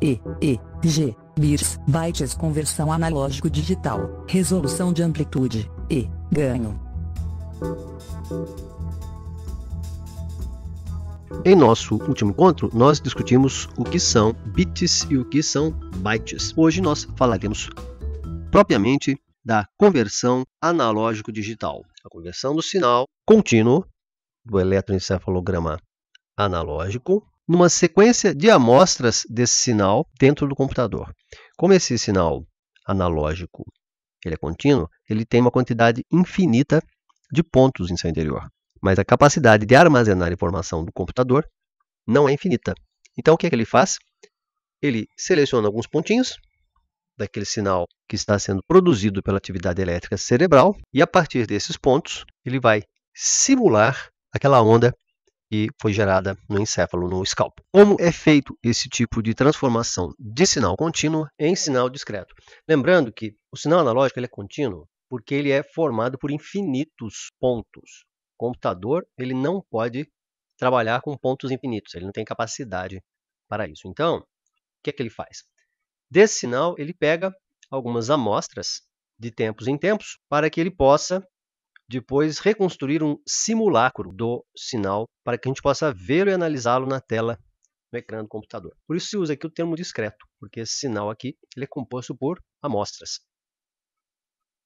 G, bits, bytes, conversão analógico digital, resolução de amplitude, e, ganho. Em nosso último encontro, nós discutimos o que são bits e o que são bytes. Hoje nós falaremos propriamente da conversão analógico-digital. A conversão do sinal contínuo do eletroencefalograma analógico numa sequência de amostras desse sinal dentro do computador. Como esse sinal analógico ele é contínuo, ele tem uma quantidade infinita de pontos em seu interior. Mas a capacidade de armazenar informação do computador não é infinita. Então, o que é que ele faz? Ele seleciona alguns pontinhos daquele sinal que está sendo produzido pela atividade elétrica cerebral e, a partir desses pontos, ele vai simular aquela onda que foi gerada no encéfalo, no scalp. Como é feito esse tipo de transformação de sinal contínuo em sinal discreto? Lembrando que o sinal analógico ele é contínuo porque ele é formado por infinitos pontos. O computador ele não pode trabalhar com pontos infinitos, ele não tem capacidade para isso. Então, o que é que ele faz? Desse sinal, ele pega algumas amostras de tempos em tempos para que ele possa depois reconstruir um simulacro do sinal para que a gente possa vê-lo e analisá-lo na tela no ecrã do computador. Por isso se usa aqui o termo discreto, porque esse sinal aqui ele é composto por amostras.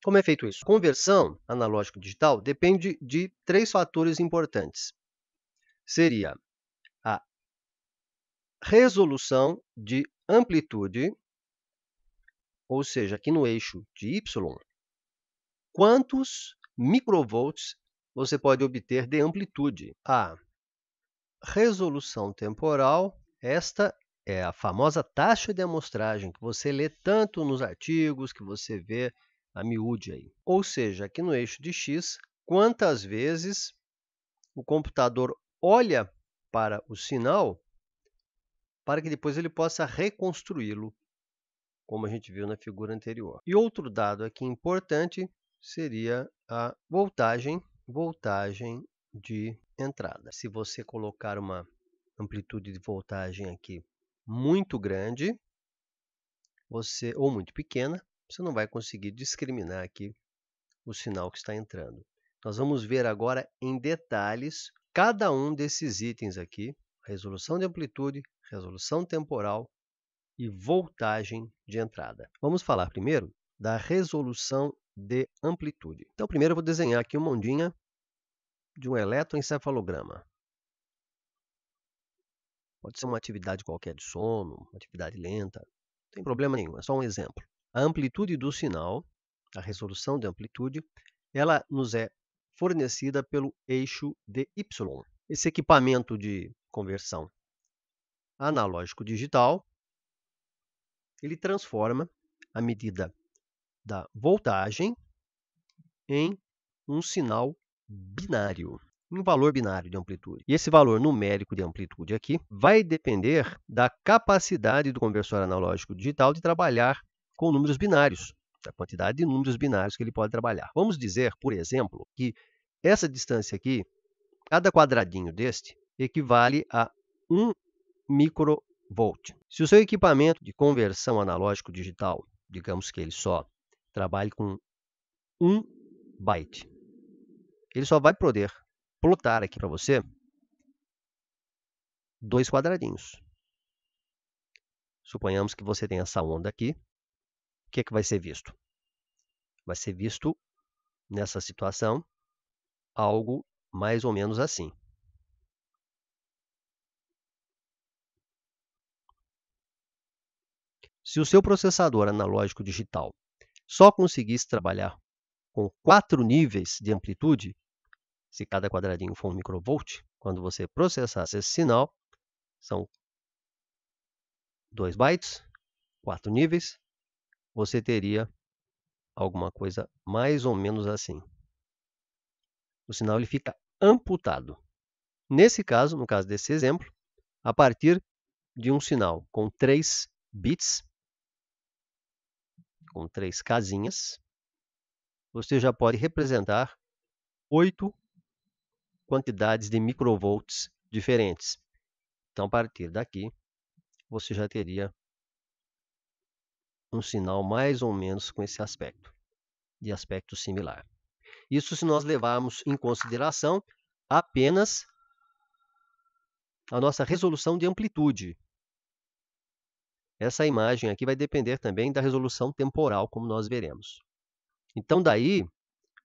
Como é feito isso? Conversão analógico-digital depende de 3 fatores importantes. Seria a resolução de amplitude, ou seja, aqui no eixo de Y, quantos microvolts você pode obter de amplitude. A resolução temporal, esta é a famosa taxa de amostragem que você lê tanto nos artigos, que você vê a miúde aí. Ou seja, aqui no eixo de X, quantas vezes o computador olha para o sinal para que depois ele possa reconstruí-lo, como a gente viu na figura anterior. E outro dado aqui importante seria a voltagem de entrada. Se você colocar uma amplitude de voltagem aqui muito grande, ou muito pequena, você não vai conseguir discriminar aqui o sinal que está entrando. Nós vamos ver agora em detalhes cada um desses itens aqui, resolução de amplitude, resolução temporal e voltagem de entrada. Vamos falar primeiro da resolução de amplitude. Então, primeiro eu vou desenhar aqui uma ondinha de um eletroencefalograma. Pode ser uma atividade qualquer de sono, uma atividade lenta, não tem problema nenhum, é só um exemplo. A amplitude do sinal, a resolução de amplitude, ela nos é fornecida pelo eixo de Y. Esse equipamento de conversão analógico-digital, ele transforma a medida da voltagem em um sinal binário, um valor binário de amplitude. E esse valor numérico de amplitude aqui vai depender da capacidade do conversor analógico digital de trabalhar com números binários, da quantidade de números binários que ele pode trabalhar. Vamos dizer, por exemplo, que essa distância aqui, cada quadradinho deste, equivale a 1 microvolt. Se o seu equipamento de conversão analógico digital, digamos que ele só trabalhe com 1 byte, ele só vai poder plotar aqui para você 2 quadradinhos. Suponhamos que você tem essa onda aqui. O que é que vai ser visto? Vai ser visto, nessa situação, algo mais ou menos assim. Se o seu processador analógico digital só conseguisse trabalhar com 4 níveis de amplitude, se cada quadradinho for 1 microvolt, quando você processasse esse sinal, são 2 bytes, 4 níveis, você teria alguma coisa mais ou menos assim. O sinal ele fica amputado. Nesse caso, no caso desse exemplo, a partir de um sinal com 3 bits, com 3 casinhas, você já pode representar 8 quantidades de microvolts diferentes. Então, a partir daqui, você já teria um sinal mais ou menos com esse aspecto, de aspecto similar. Isso se nós levarmos em consideração apenas a nossa resolução de amplitude. Essa imagem aqui vai depender também da resolução temporal, como nós veremos. Então, daí,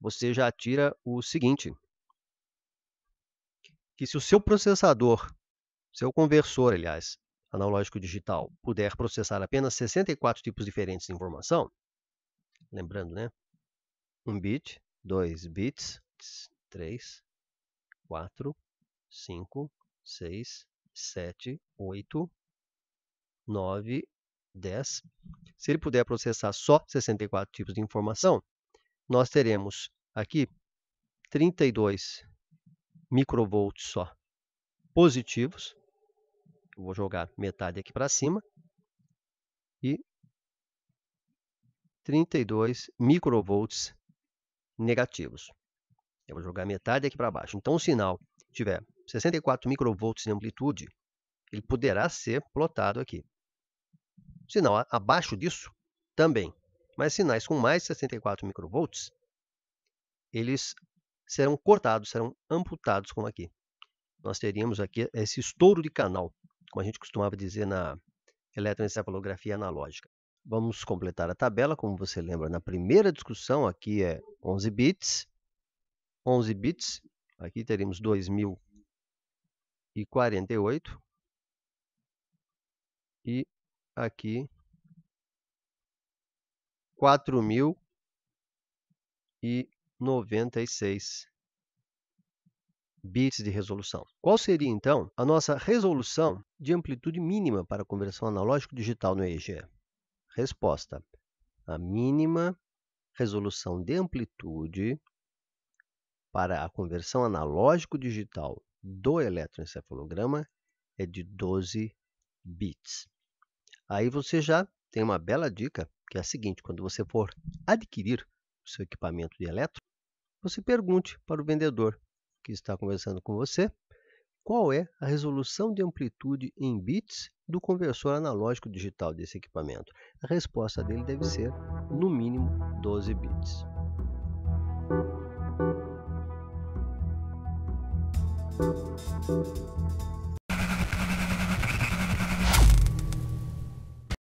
você já tira o seguinte, que se o seu processador, seu conversor, aliás, analógico digital, puder processar apenas 64 tipos diferentes de informação, lembrando, né? 1 bit, 2 bits, 3, 4, 5, 6, 7, 8, 9, 10. Se ele puder processar só 64 tipos de informação, nós teremos aqui 32 microvolts só positivos. Eu vou jogar metade aqui para cima. E 32 microvolts negativos. Eu vou jogar metade aqui para baixo. Então, o sinal tiver 64 microvolts de amplitude, ele poderá ser plotado aqui. Sinal abaixo disso, também. Mas sinais com mais de 64 microvolts, eles serão cortados, serão amputados, como aqui. Nós teríamos aqui esse estouro de canal, como a gente costumava dizer na eletroencefalografia analógica. Vamos completar a tabela, como você lembra, na primeira discussão, aqui é 11 bits. 11 bits, aqui teremos 2048. E aqui 4096 bits de resolução. Qual seria, então, a nossa resolução de amplitude mínima para a conversão analógico-digital no EEG? Resposta: a mínima resolução de amplitude para a conversão analógico-digital do eletroencefalograma é de 12 bits. Aí você já tem uma bela dica, que é a seguinte: quando você for adquirir o seu equipamento de eletro, você pergunte para o vendedor que está conversando com você qual é a resolução de amplitude em bits do conversor analógico digital desse equipamento. A resposta dele deve ser, no mínimo, 12 bits.